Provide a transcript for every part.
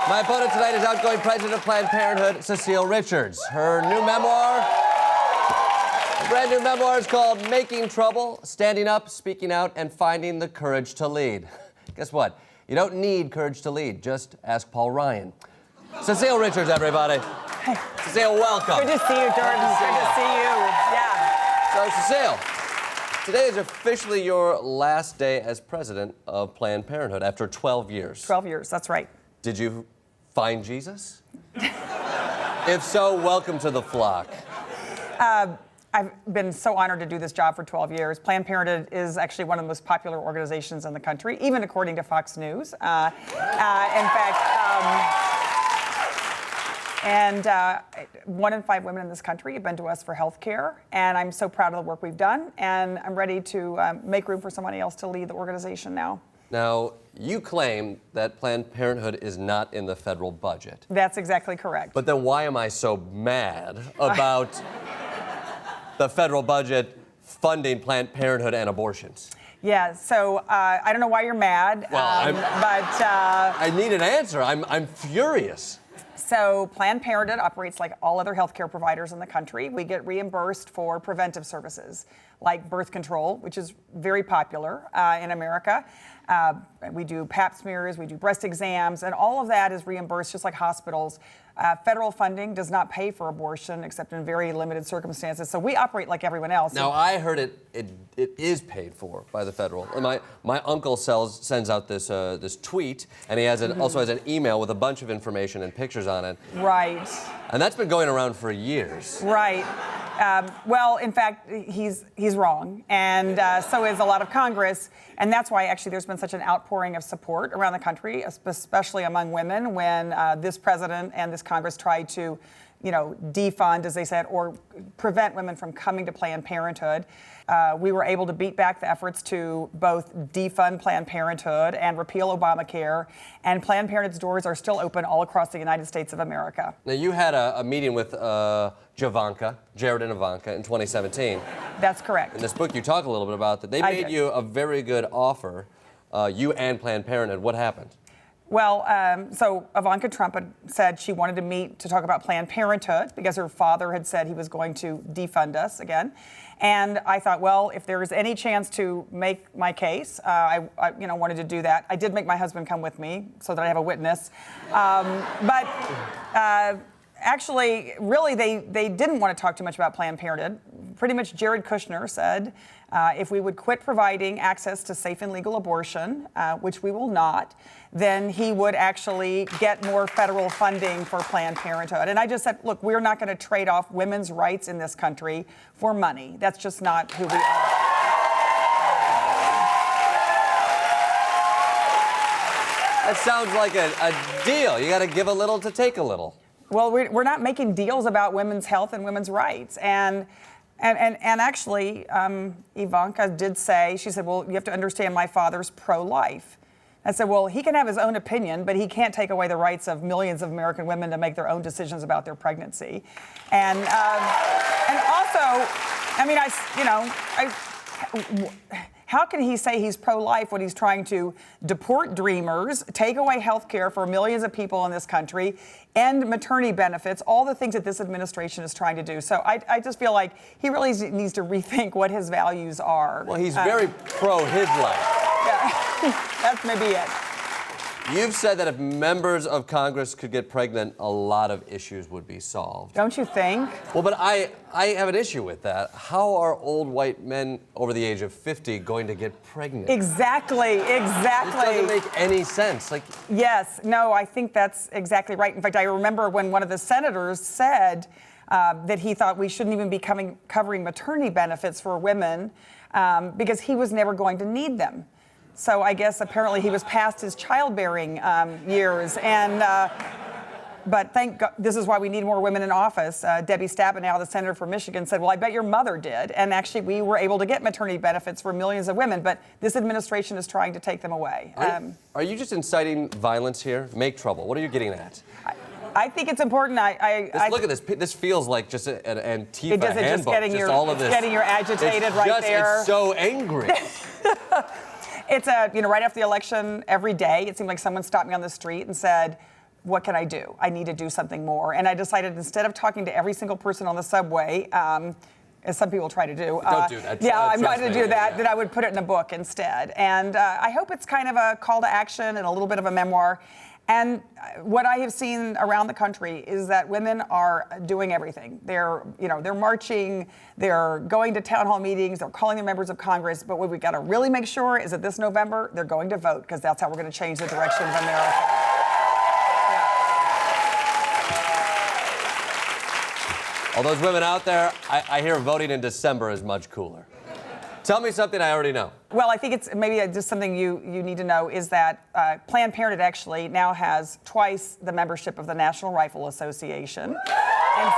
My opponent tonight is outgoing president of Planned Parenthood, Cecile Richards. Her brand new memoir is called Making Trouble, Standing Up, Speaking Out, and Finding the Courage to Lead. Guess what? You don't need courage to lead. Just ask Paul Ryan. Cecile Richards, everybody. Hey. Cecile, welcome. Good to see you, Jordan. Good to see you. Yeah. So, Cecile, today is officially your last day as president of Planned Parenthood after 12 years. 12 years, that's right. Did you find Jesus? If so, welcome to the flock. I've been so honored to do this job for 12 years. Planned Parenthood is actually one of the most popular organizations in the country, even according to Fox News. In fact, 1 in 5 women in this country have been to us for health care, and I'm so proud of the work we've done, and I'm ready to make room for somebody else to lead the organization now. Now, you claim that Planned Parenthood is not in the federal budget. That's exactly correct. But then why am I so mad about the federal budget funding Planned Parenthood and abortions? Yeah, so I don't know why you're mad, well, I need an answer. I'm furious. So Planned Parenthood operates like all other healthcare providers in the country. We get reimbursed for preventive services like birth control, which is very popular in America. We do pap smears, we do breast exams, and all of that is reimbursed just like hospitals. Federal funding does not pay for abortion except in very limited circumstances. So we operate like everyone else. Now, I heard it is paid for by the federal. And my uncle sends out this tweet, and he also has an email with a bunch of information and pictures on it. Right. And that's been going around for years. Right. Well, in fact, he's wrong, and so is a lot of Congress, and that's why actually there's been such an outpouring of support around the country, especially among women, when this president and this Congress tried to, defund, as they said, or prevent women from coming to Planned Parenthood. We were able to beat back the efforts to both defund Planned Parenthood and repeal Obamacare, and Planned Parenthood's doors are still open all across the United States of America. Now, you had a meeting with Jared and Ivanka in 2017. That's correct. In this book, you talk a little bit about that. They made you a very good offer, you and Planned Parenthood. What happened? Well, so Ivanka Trump had said she wanted to meet to talk about Planned Parenthood because her father had said he was going to defund us again. And I thought, well, if there is any chance to make my case, I wanted to do that. I did make my husband come with me so that I have a witness. Actually, really, they didn't want to talk too much about Planned Parenthood. Pretty much Jared Kushner said if we would quit providing access to safe and legal abortion, which we will not, then he would actually get more federal funding for Planned Parenthood. And I just said, look, we're not going to trade off women's rights in this country for money. That's just not who we are. That sounds like a deal. You got to give a little to take a little. Well, we're not making deals about women's health and women's rights. And actually, Ivanka did say, she said, well, you have to understand my father's pro-life. I said, well, he can have his own opinion, but he can't take away the rights of millions of American women to make their own decisions about their pregnancy. And also, how can he say he's pro-life when he's trying to deport dreamers, take away health care for millions of people in this country, end maternity benefits, all the things that this administration is trying to do? So I just feel like he really needs to rethink what his values are. Well, he's very pro his life. Yeah, that's maybe it. You've said that if members of Congress could get pregnant, a lot of issues would be solved. Don't you think? Well, but I have an issue with that. How are old white men over the age of 50 going to get pregnant? Exactly. It doesn't make any sense. Yes, no, I think that's exactly right. In fact, I remember when one of the senators said that he thought we shouldn't even be covering maternity benefits for women because he was never going to need them. So I guess apparently he was past his childbearing years. But thank God, this is why we need more women in office. Debbie Stabenow, the senator from Michigan, said, well, I bet your mother did. And actually, we were able to get maternity benefits for millions of women. But this administration is trying to take them away. Are you just inciting violence here? Make trouble. What are you getting at? I think it's important. Look at this. This feels like just an Antifa it does, handbook. It's getting you agitated right there. It's so angry. It's right after the election, every day, it seemed like someone stopped me on the street and said, what can I do? I need to do something more. And I decided instead of talking to every single person on the subway, as some people try to do. Don't do that. Yeah, I'm not Trust going to me. do that. Yeah. That I would put it in a book instead. And I hope it's kind of a call to action and a little bit of a memoir. And what I have seen around the country is that women are doing everything. They're marching, they're going to town hall meetings, they're calling their members of Congress. But what we've got to really make sure is that this November, they're going to vote, because that's how we're going to change the direction of America. All those women out there, I hear voting in December is much cooler. Tell me something I already know. Well, I think it's maybe just something you need to know is that Planned Parenthood actually now has twice the membership of the National Rifle Association. And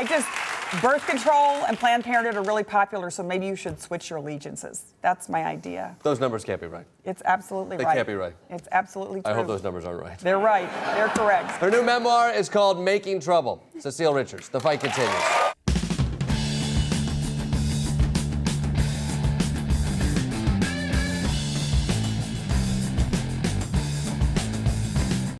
so birth control and Planned Parenthood are really popular, so maybe you should switch your allegiances. That's my idea. Those numbers can't be right. It's absolutely right. They can't be right. It's absolutely true. I hope those numbers aren't right. They're right. They're correct. Her new memoir is called Making Trouble. Cecile Richards. The fight continues.